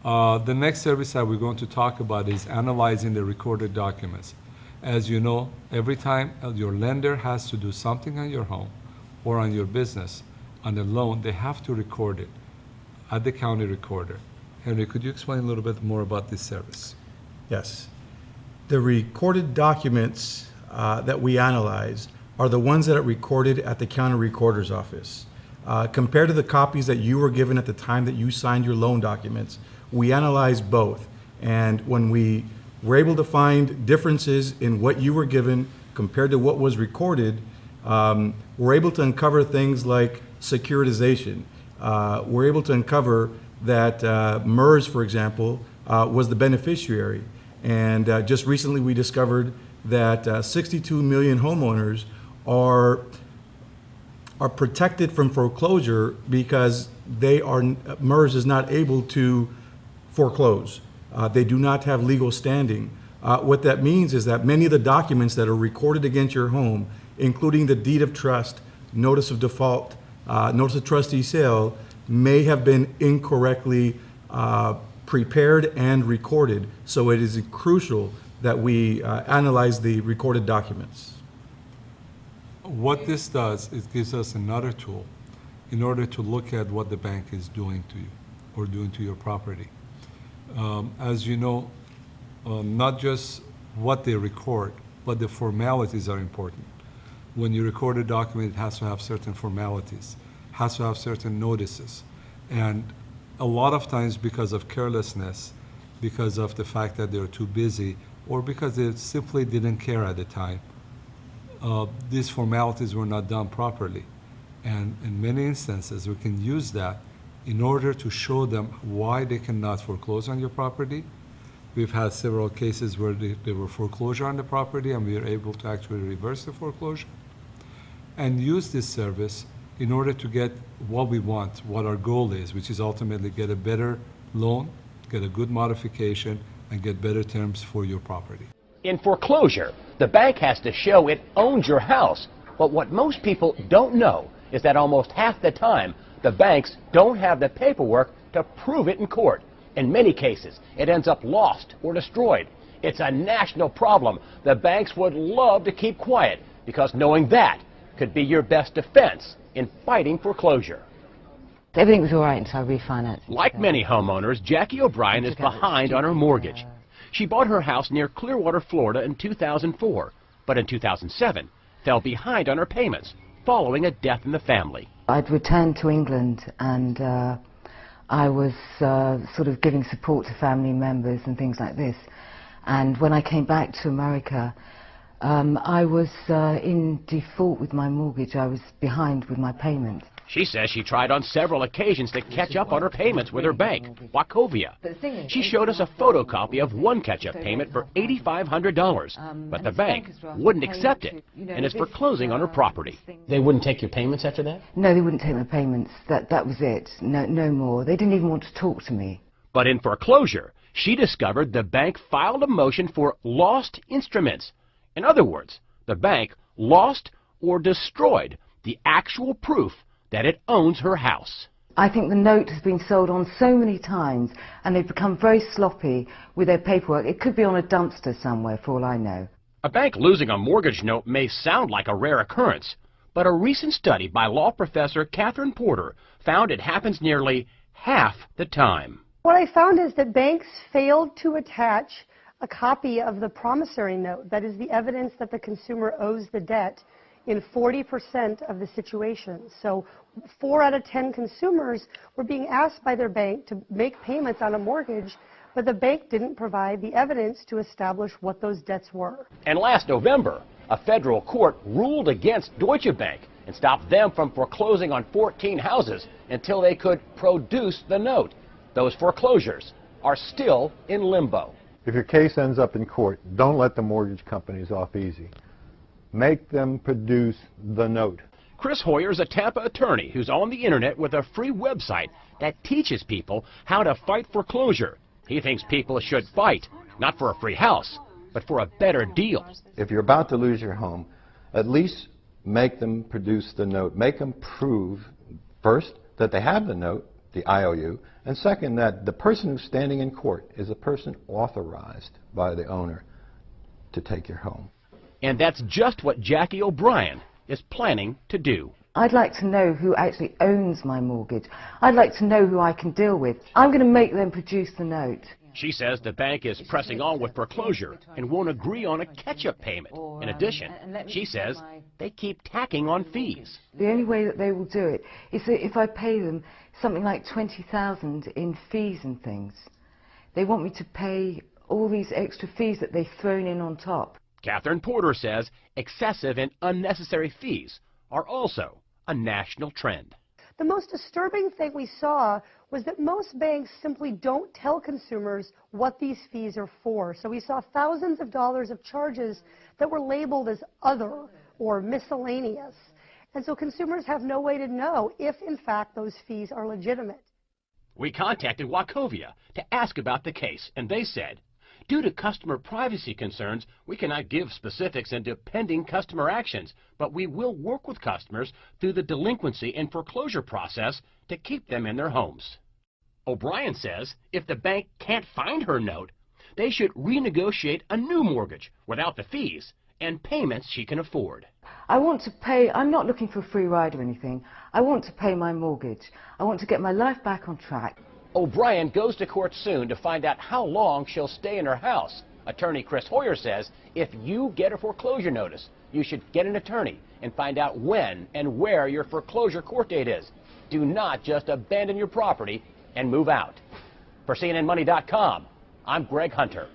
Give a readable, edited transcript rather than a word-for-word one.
The next service that we're going to talk about is analyzing the recorded documents. As you know, every time your lender has to do something on your home or on your business, on a loan, they have to record it at the county recorder. Henry, could you explain a little bit more about this service? Yes. The recorded documents that we analyze are the ones that are recorded at the county recorder's office. Compared to the copies that you were given at the time that you signed your loan documents, we analyze both. And when we were able to find differences in what you were given compared to what was recorded, we're able to uncover things like securitization. We're able to uncover that MERS, for example, was the beneficiary. And just recently we discovered that 62 million homeowners are protected from foreclosure because MERS is not able to foreclose. They do not have legal standing. What that means is that many of the documents that are recorded against your home, including the deed of trust, notice of default, notice of trustee sale, may have been incorrectly prepared and recorded. So it is crucial that we analyze the recorded documents. What this does, it gives us another tool in order to look at what the bank is doing to you or doing to your property. As you know, not just what they record, but the formalities are important. When you record a document, it has to have certain formalities, has to have certain notices. And a lot of times because of carelessness, because of the fact that they're too busy, or because they simply didn't care at the time, these formalities were not done properly. And in many instances, we can use that in order to show them why they cannot foreclose on your property. We've had several cases where there were foreclosure on the property and we were able to actually reverse the foreclosure and use this service in order to get what we want, what our goal is, which is ultimately get a better loan, get a good modification, and get better terms for your property. In foreclosure, the bank has to show it owns your house. But what most people don't know is that almost half the time, the banks don't have the paperwork to prove it in court. In many cases, it ends up lost or destroyed. It's a national problem. The banks would love to keep quiet because knowing that could be your best defense in fighting foreclosure. Everything was all right until I refinanced. Like many homeowners, Jackie O'Brien is behind on her mortgage. She bought her house near Clearwater, Florida in 2004, but in 2007 fell behind on her payments following a death in the family. I'd returned to England and I was sort of giving support to family members and things like this. And when I came back to America, I was in default with my mortgage. I was behind with my payments. She says she tried on several occasions to catch up on her payments with her bank, Wachovia. She showed us a photocopy of one catch-up payment for $8,500, but the bank wouldn't accept it and is foreclosing on her property. They wouldn't take your payments after that? No, they wouldn't take my payments. That was it. No more. They didn't even want to talk to me. But in foreclosure, she discovered the bank filed a motion for lost instruments. In other words, the bank lost or destroyed the actual proof that it owns her house. I think the note has been sold on so many times and they've become very sloppy with their paperwork. It could be on a dumpster somewhere for all I know. A bank losing a mortgage note may sound like a rare occurrence, but a recent study by law professor Catherine Porter found it happens nearly half the time. What I found is that banks failed to attach a copy of the promissory note, that is the evidence that the consumer owes the debt, in 40% of the situations. So 4 out of 10 consumers were being asked by their bank to make payments on a mortgage, but the bank didn't provide the evidence to establish what those debts were. And last November, a federal court ruled against Deutsche Bank and stopped them from foreclosing on 14 houses until they could produce the note. Those foreclosures are still in limbo. If your case ends up in court, don't let the mortgage companies off easy. Make them produce the note. Chris Hoyer is a Tampa attorney who's on the internet with a free website that teaches people how to fight foreclosure. He thinks people should fight, not for a free house, but for a better deal. If you're about to lose your home, at least make them produce the note. Make them prove, first, that they have the note, the IOU, and second, that the person who's standing in court is a person authorized by the owner to take your home. And that's just what Jackie O'Brien is planning to do. I'd like to know who actually owns my mortgage. I'd like to know who I can deal with. I'm going to make them produce the note. She says the bank is pressing on with foreclosure and won't agree on a catch-up payment. In addition, she says they keep tacking on fees. The only way that they will do it is that if I pay them something like $20,000 in fees and things, they want me to pay all these extra fees that they've thrown in on top. Catherine Porter says excessive and unnecessary fees are also a national trend. The most disturbing thing we saw was that most banks simply don't tell consumers what these fees are for. So we saw thousands of dollars of charges that were labeled as other or miscellaneous. And so consumers have no way to know if, in fact, those fees are legitimate. We contacted Wachovia to ask about the case, and they said, due to customer privacy concerns, we cannot give specifics into pending customer actions, but we will work with customers through the delinquency and foreclosure process to keep them in their homes. O'Brien says if the bank can't find her note, they should renegotiate a new mortgage without the fees and payments she can afford. I want to pay, I'm not looking for a free ride or anything. I want to pay my mortgage. I want to get my life back on track. O'Brien goes to court soon to find out how long she'll stay in her house. Attorney Chris Hoyer says if you get a foreclosure notice, you should get an attorney and find out when and where your foreclosure court date is. Do not just abandon your property and move out. For CNNMoney.com, I'm Greg Hunter.